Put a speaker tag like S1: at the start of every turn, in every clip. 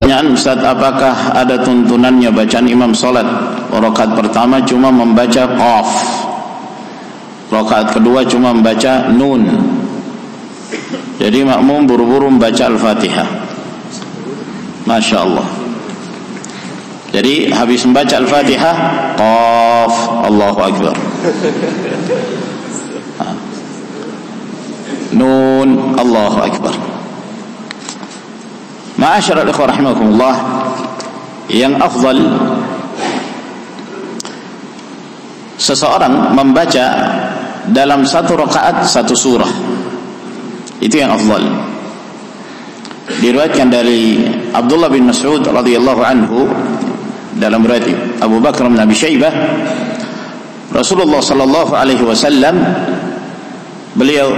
S1: Pertanyaan Ustaz, apakah ada tuntunannya bacaan imam salat rakaat pertama cuma membaca qaf, rakaat kedua cuma membaca nun, jadi makmum buru-buru membaca Al-Fatihah? Masya Allah. Jadi habis membaca Al-Fatihah, qaf, Allahu Akbar, nun, Allahu Akbar. Ma'asyiral ikhwah rahimakumullah, yang afdal seseorang membaca dalam satu rakaat satu surah, itu yang afdal. Diriwayatkan dari Abdullah bin Mas'ud radhiyallahu anhu dalam riwayat Abu Bakar bin Abi Syaibah, Rasulullah sallallahu alaihi wasallam, beliau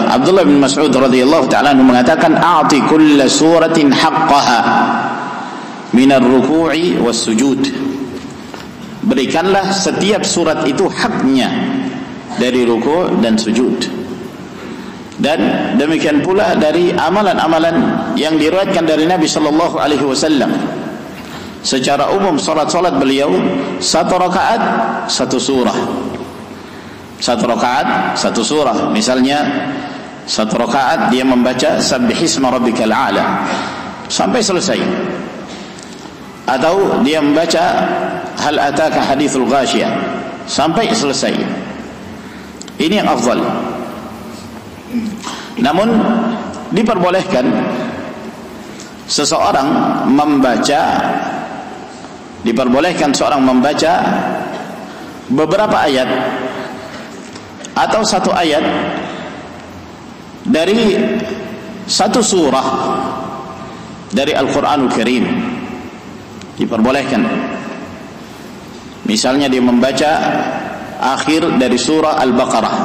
S1: Abdullah bin Mas'ud radhiyallahu ta'ala anhu mengatakan, a'ti kulla suratin haqqaha minar ruku'i was sujud. Berikanlah setiap surat itu haknya dari ruku' dan sujud. Dan demikian pula dari amalan-amalan yang diriwayatkan dari Nabi sallallahu alaihi wasallam. Secara umum salat-salat beliau satu rakaat satu surah, satu rakaat satu surah. Misalnya satu rakaat dia membaca Sabbihisma Rabbikal A'la sampai selesai, atau dia membaca Hal Ataka Hadithul Ghashiyah sampai selesai. Ini yang afdal. Namun diperbolehkan seorang membaca beberapa ayat atau satu ayat dari satu surah dari Al-Quranul Karim, diperbolehkan. Misalnya dia membaca akhir dari surah Al-Baqarah,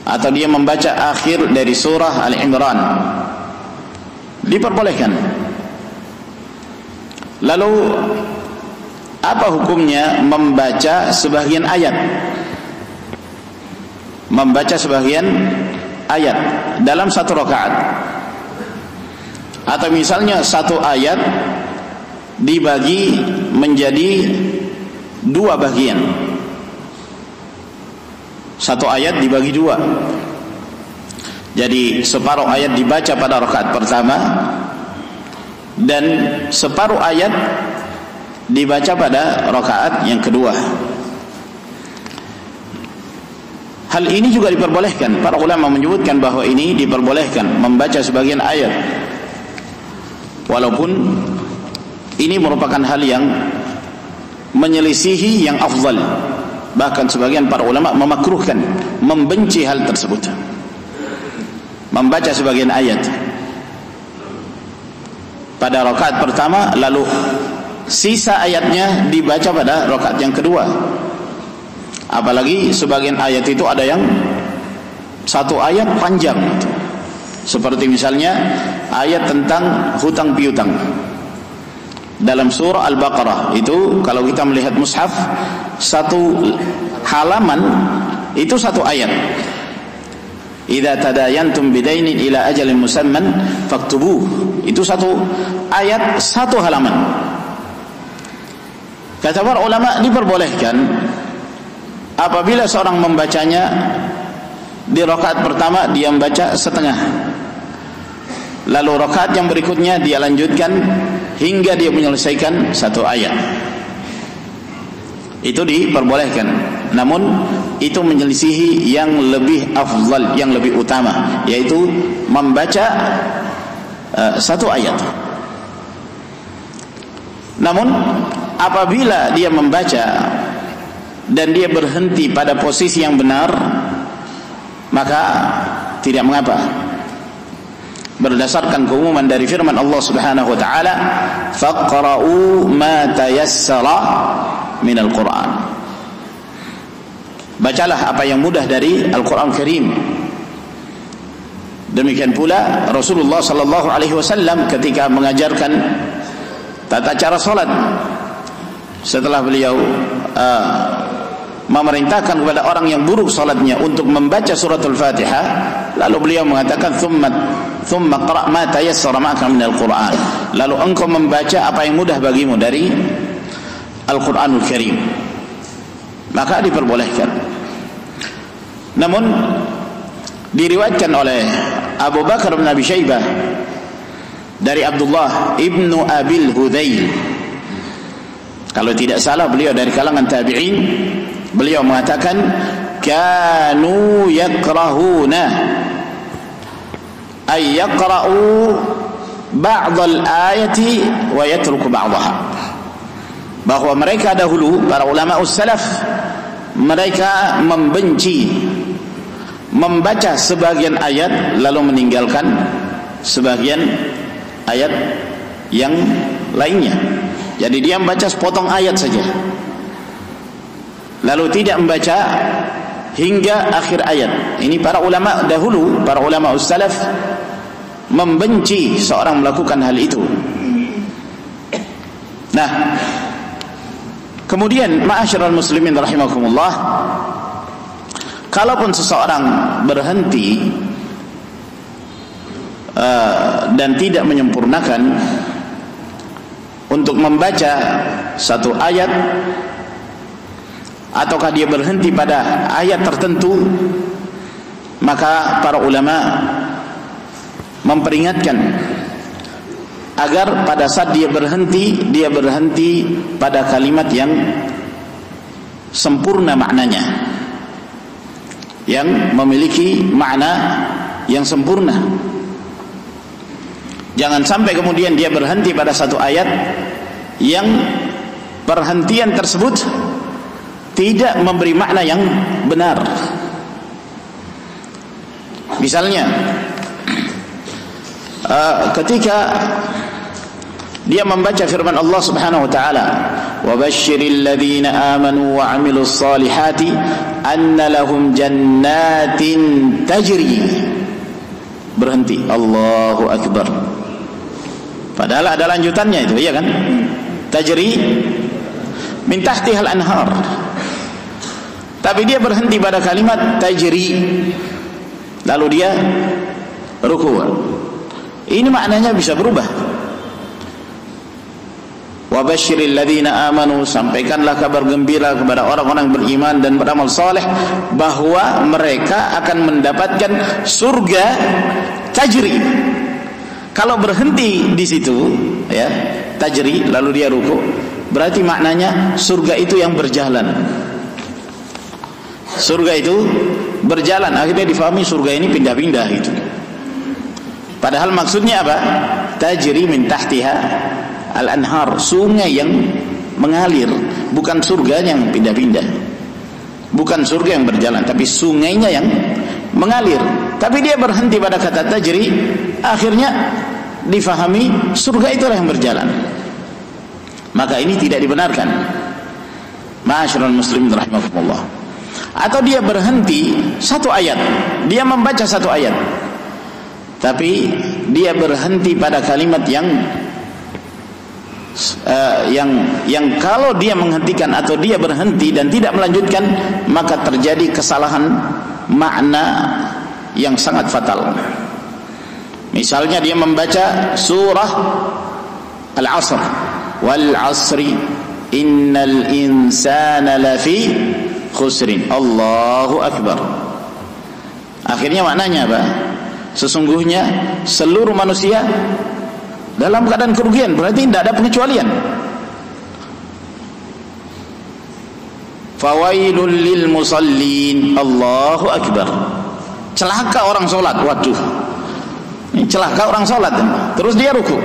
S1: atau dia membaca akhir dari surah Al-Imran, diperbolehkan. Lalu apa hukumnya membaca sebagian ayat? Membaca sebagian ayat dalam satu rakaat, atau misalnya satu ayat dibagi menjadi dua bagian, satu ayat dibagi dua, jadi separuh ayat dibaca pada rakaat pertama dan separuh ayat dibaca pada rakaat yang kedua. Hal ini juga diperbolehkan. Para ulama menyebutkan bahwa ini diperbolehkan membaca sebagian ayat, walaupun ini merupakan hal yang menyelisihi yang afdal. Bahkan sebagian para ulama memakruhkan, membenci hal tersebut, membaca sebagian ayat pada rakaat pertama lalu sisa ayatnya dibaca pada rakaat yang kedua. Apalagi sebagian ayat itu ada yang satu ayat panjang, seperti misalnya ayat tentang hutang piutang dalam surah Al-Baqarah. Itu kalau kita melihat mushaf, satu halaman itu satu ayat. Idza tadayantum bidainin ila ajalin musamman faktubuh. Itu satu ayat, satu halaman. Kata para ulama, diperbolehkan apabila seorang membacanya di rakaat pertama dia membaca setengah, lalu rakaat yang berikutnya dia lanjutkan hingga dia menyelesaikan satu ayat. Itu diperbolehkan. Namun itu menyelisihi yang lebih afdal, yang lebih utama, yaitu membaca satu ayat. Namun apabila dia membaca dan dia berhenti pada posisi yang benar, maka tidak mengapa, berdasarkan keumuman dari firman Allah Subhanahu wa taala, faqra'u ma tayassara minal Qur'an. Bacalah apa yang mudah dari Al-Qur'an Karim. Demikian pula Rasulullah sallallahu alaihi wasallam ketika mengajarkan tata cara salat, setelah beliau memerintahkan kepada orang yang buruk salatnya untuk membaca suratul Fatihah, Lalu beliau mengatakan thumma qra' ma tayassara ma'aka minal Qur'an. Lalu engkau membaca apa yang mudah bagimu dari Al-Qur'anul Karim. Maka diperbolehkan. Namun diriwayatkan oleh Abu Bakar bin Abi Syaibah dari Abdullah ibnu Abil Hudayl, kalau tidak salah beliau dari kalangan tabi'in, beliau mengatakan kanu yakrahuna ay yaqra'u ba'd al-ayati wa yatruku ba'daha, bahwa mereka dahulu para ulama salaf mereka membenci membaca sebagian ayat lalu meninggalkan sebagian ayat yang lainnya. Jadi dia membaca sepotong ayat saja lalu tidak membaca hingga akhir ayat. Ini para ulama dahulu, para ulama salaf membenci seorang melakukan hal itu. Nah, kemudian ma'asyiral muslimin rahimakumullah, kalaupun seseorang berhenti dan tidak menyempurnakan untuk membaca satu ayat, ataukah dia berhenti pada ayat tertentu, maka para ulama memperingatkan agar pada saat dia berhenti pada kalimat yang sempurna maknanya, yang memiliki makna yang sempurna. Jangan sampai kemudian dia berhenti pada satu ayat yang perhentian tersebut tidak memberi makna yang benar. Misalnya ketika dia membaca firman Allah Subhanahu wa taala, "Wa basyiril ladzina amanu wa 'amilus solihati anna lahum jannatin tajri." Berhenti, Allahu akbar. Padahal ada lanjutannya itu, iya kan? Tajri min tahtihal anhar. Tapi dia berhenti pada kalimat tajri, lalu dia ruku'. Ini maknanya bisa berubah. Wa basyiril ladzina amanu, sampaikanlah kabar gembira kepada orang-orang beriman dan beramal saleh bahwa mereka akan mendapatkan surga tajri. Kalau berhenti di situ, ya, tajri lalu dia ruku', berarti maknanya surga itu yang berjalan. Surga itu berjalan, akhirnya difahami surga ini pindah-pindah gitu. Padahal maksudnya apa? Tajri min tahtiha al-anhar, sungai yang mengalir, bukan surga yang pindah-pindah. Bukan surga yang berjalan, tapi sungainya yang mengalir. Tapi dia berhenti pada kata tajri, akhirnya difahami surga itulah yang berjalan. Maka ini tidak dibenarkan. Ma'asyiral muslimin rahimakumullah. Atau dia berhenti satu ayat, dia membaca satu ayat, tapi dia berhenti pada kalimat yang kalau dia menghentikan atau dia berhenti dan tidak melanjutkan, maka terjadi kesalahan makna yang sangat fatal. Misalnya dia membaca surah Al-Asr, wal 'asri innal insana lafi khusrin, Allahu akbar. Akhirnya maknanya apa? Sesungguhnya seluruh manusia dalam keadaan kerugian, berarti tidak ada pengecualian. Fawailul lil musallin, Allahu akbar. Celaka orang salat. Waduh, ini celaka orang salat. Terus dia ruku',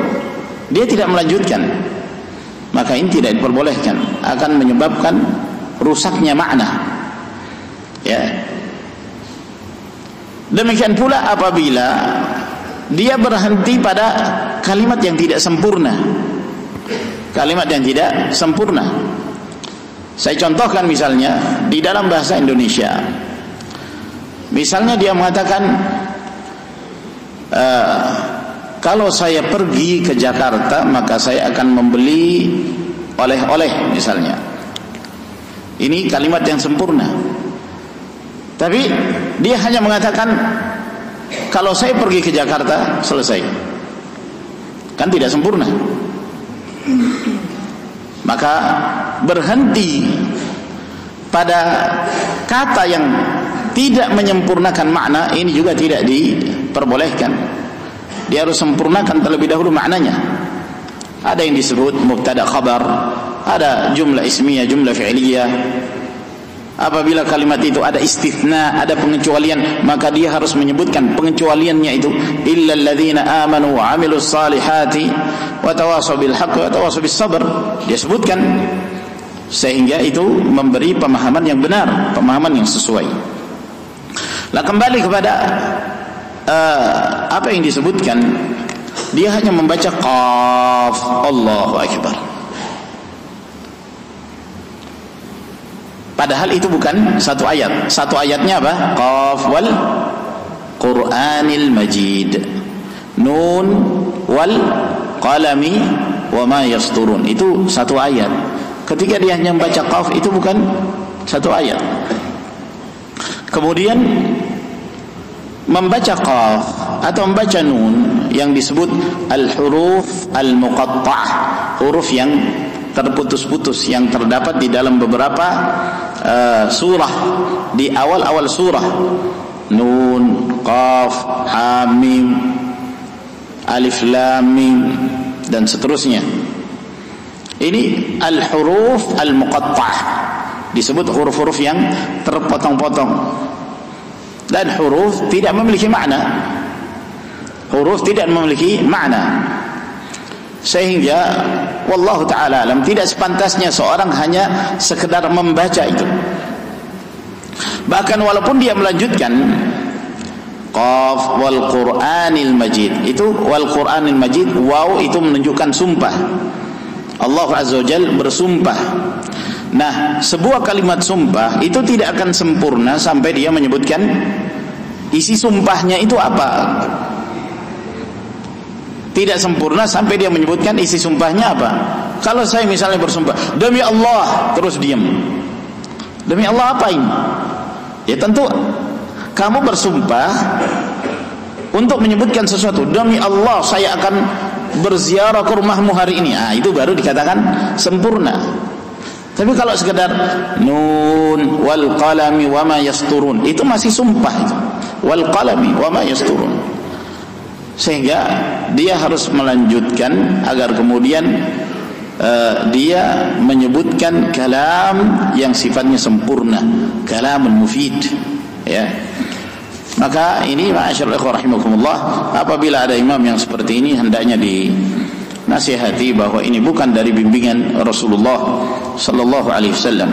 S1: dia tidak melanjutkan, maka ini tidak diperbolehkan, akan menyebabkan rusaknya makna, ya. Demikian pula apabila dia berhenti pada kalimat yang tidak sempurna, kalimat yang tidak sempurna. Saya contohkan misalnya di dalam bahasa Indonesia. Misalnya dia mengatakan, kalau saya pergi ke Jakarta maka saya akan membeli oleh-oleh misalnya. Ini kalimat yang sempurna. Tapi dia hanya mengatakan kalau saya pergi ke Jakarta selesai, kan tidak sempurna. Maka berhenti pada kata yang tidak menyempurnakan makna ini juga tidak diperbolehkan. Dia harus sempurnakan terlebih dahulu maknanya. Ada yang disebut mubtada khabar, ada jumlah ismiyah, jumlah fi'liyah. Apabila kalimat itu ada istitsna, ada pengecualian, maka dia harus menyebutkan pengecualiannya itu, illal ladzina amanu wa 'amilus salihati wa tawashaw bil haqqi wa tawashaw bis sabr. Dia sebutkan sehingga itu memberi pemahaman yang benar, pemahaman yang sesuai. Lah kembali kepada apa yang disebutkan, dia hanya membaca qaf, Allahu akbar. Padahal itu bukan satu ayat. Satu ayatnya apa? Qaf wal Qur'anil Majid, Nun wal qalami wa ma yasturun. Itu satu ayat. Ketika dia hanya membaca qaf, itu bukan satu ayat. Kemudian membaca qaf atau membaca nun yang disebut al-huruf al-muqatta'ah, huruf yang terputus-putus yang terdapat di dalam beberapa surah, di awal-awal surah, nun, qaf, ha, mim, alif, lam, mim, dan seterusnya. Ini al-huruf al-muqatta'ah, disebut huruf-huruf yang terpotong-potong. Dan huruf tidak memiliki makna. Huruf tidak memiliki makna. Sehingga wallahu ta'ala alam, tidak sepantasnya seorang hanya sekedar membaca itu. Bahkan walaupun dia melanjutkan qaf wal Qur'anil Majid, itu wal Qur'anil Majid, waw itu menunjukkan sumpah. Allah Azza wa Jalla bersumpah. Nah, sebuah kalimat sumpah itu tidak akan sempurna sampai dia menyebutkan isi sumpahnya itu apa. Tidak sempurna sampai dia menyebutkan isi sumpahnya apa. Kalau saya misalnya bersumpah demi Allah, terus diam, demi Allah apa ini? Ya tentu kamu bersumpah untuk menyebutkan sesuatu. Demi Allah saya akan berziarah ke rumahmu hari ini. Ah, itu baru dikatakan sempurna. Tapi kalau sekedar nun wal qalami wa ma yasturun, itu masih sumpah itu. Wal qalami wa ma yasturun. Sehingga dia harus melanjutkan agar kemudian dia menyebutkan kalam yang sifatnya sempurna, kalamun mufid, ya. Maka ini ma'asyiral ikhwah rahimakumullah, apabila ada imam yang seperti ini hendaknya dinasihati bahwa ini bukan dari bimbingan Rasulullah sallallahu alaihi wasallam.